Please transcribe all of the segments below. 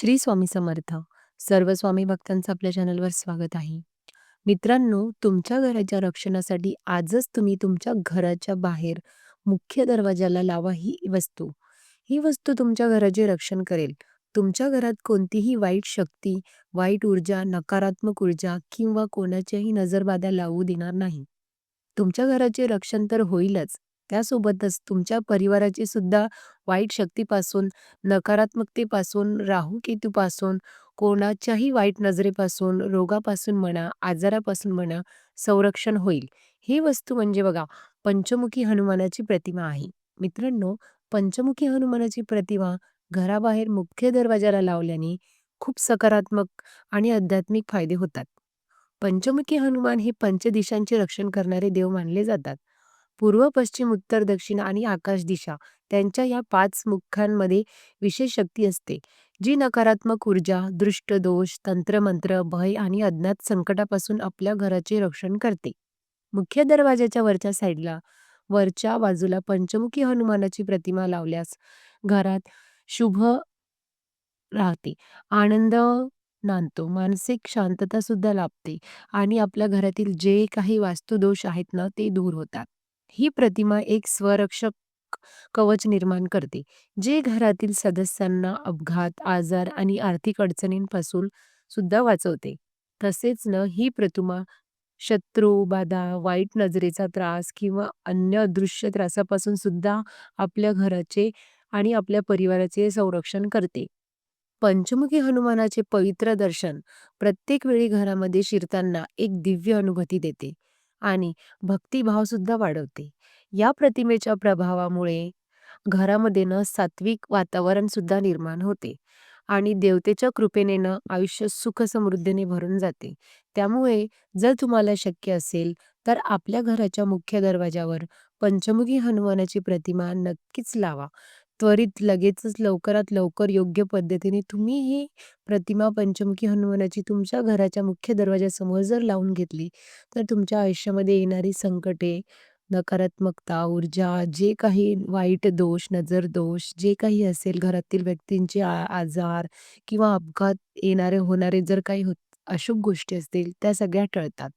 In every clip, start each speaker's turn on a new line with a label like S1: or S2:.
S1: श्री स्वामी समर्थ. सर्व स्वामी भक्तांचं आपल्या चॅनलवर स्वागत आहे. मित्रांनो, तुमच्या घराच्या रक्षणासाठी आजच तुम्ही तुमच्या घराच्या बाहेर मुख्य दरवाजाला लावा ही वस्तू. ही वस्तू तुमच्या घराचे रक्षण करेल. तुमच्या घरात कोणतीही वाईट शक्ती, वाईट ऊर्जा, नकारात्मक ऊर्जा किंवा कोणाच्याही नजरबाधा लावू देणार नाही. तुमच्या घराचे रक्षण तर होईलच, त्यासोबतच तुमच्या परिवाराची सुद्धा वाईट शक्तीपासून, नकारात्मकतेपासून, राहू-केतूपासून, कोणाच्याही वाईट नजरेपासून, रोगापासून म्हणा, आजारापासून म्हणा, संरक्षण होईल. ही वस्तू म्हणजे बघा, पंचमुखी हनुमानाची प्रतिमा आहे. मित्रांनो, पंचमुखी हनुमानाची प्रतिमा घराबाहेर मुख्य दरवाजाला लावल्याने खूप सकारात्मक आणि आध्यात्मिक फायदे होतात. पंचमुखी हनुमान हे पंचदिशांचे रक्षण करणारे देव मानले जातात. पूर्व, पश्चिम, उत्तर, दक्षिण आणि आकाश दिशा त्यांच्या या 5 मुखांमध्ये विशेष शक्ती असते, जी नकारात्मक ऊर्जा, दृष्ट दोष, तंत्रमंत्र, भय आणि अज्ञात संकटापासून आपल्या घराचे रक्षण करते. मुख्य दरवाजाच्या वरच्या साईडला, वरच्या बाजूला पंचमुखी हनुमानाची प्रतिमा लावल्यास घरात शुभ राहते. आनंद नांदतो, मानसिक शांतता सुद्धा लाभते आणि आपल्या घरातील जे काही वास्तुदोष आहेत ना, ते दूर होतात. ही प्रतिमा एक स्वरक्षक कवच निर्माण करते, जे घरातील सदस्यांना अपघात, आजार आणि आर्थिक अडचणींपासून सुद्धा वाचवते. तसेच ना, ही प्रतिमा शत्रू, बाधा, वाईट नजरेचा त्रास किंवा अन्य अदृश्य त्रासापासून सुद्धा आपल्या घराचे आणि आपल्या परिवाराचे संरक्षण करते. पंचमुखी हनुमानाचे पवित्र दर्शन प्रत्येक वेळी घरामध्ये शिरताना एक दिव्य अनुभूती देते आणि भक्तिभाव सुद्धा वाढवते. या प्रतिमेच्या प्रभावामुळे घरामध्ये ना सात्विक वातावरण सुद्धा निर्माण होते आणि देवतेच्या कृपेने ना आयुष्य सुख समृद्धीने भरून जाते. त्यामुळे जर तुम्हाला शक्य असेल तर आपल्या घराच्या मुख्य दरवाजावर पंचमुखी हनुमानाची प्रतिमा नक्कीच लावा. त्वरित लगेचच लवकरात लवकर योग्य पद्धतीने तुम्ही ही प्रतिमा पंचमुखी हनुमानाची तुमच्या घराच्या मुख्य दरवाजासमोर जर लावून घेतली, तर तुमच्या आयुष्यामध्ये येणारी संकटे, नकारात्मकता, ऊर्जा, जे काही वाईट दोष, नजर दोष, जे काही असेल घरातील व्यक्तींचे आजार किंवा अपघात होणारे जर काही अशुभ गोष्टी असतील, त्या सगळ्या टळतात.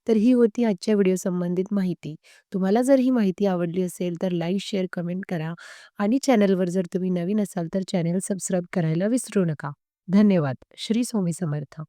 S1: तर ही होती आजच्या व्हिडिओ संबंधित माहिती. तुम्हाला जर ही माहिती आवडली असेल, तर लाईक, शेअर, कमेंट करा आणि चॅनलवर जर तुम्ही नवीन असाल, तर चॅनल सबस्क्राईब करायला विसरू नका. धन्यवाद. श्री स्वामी समर्थ.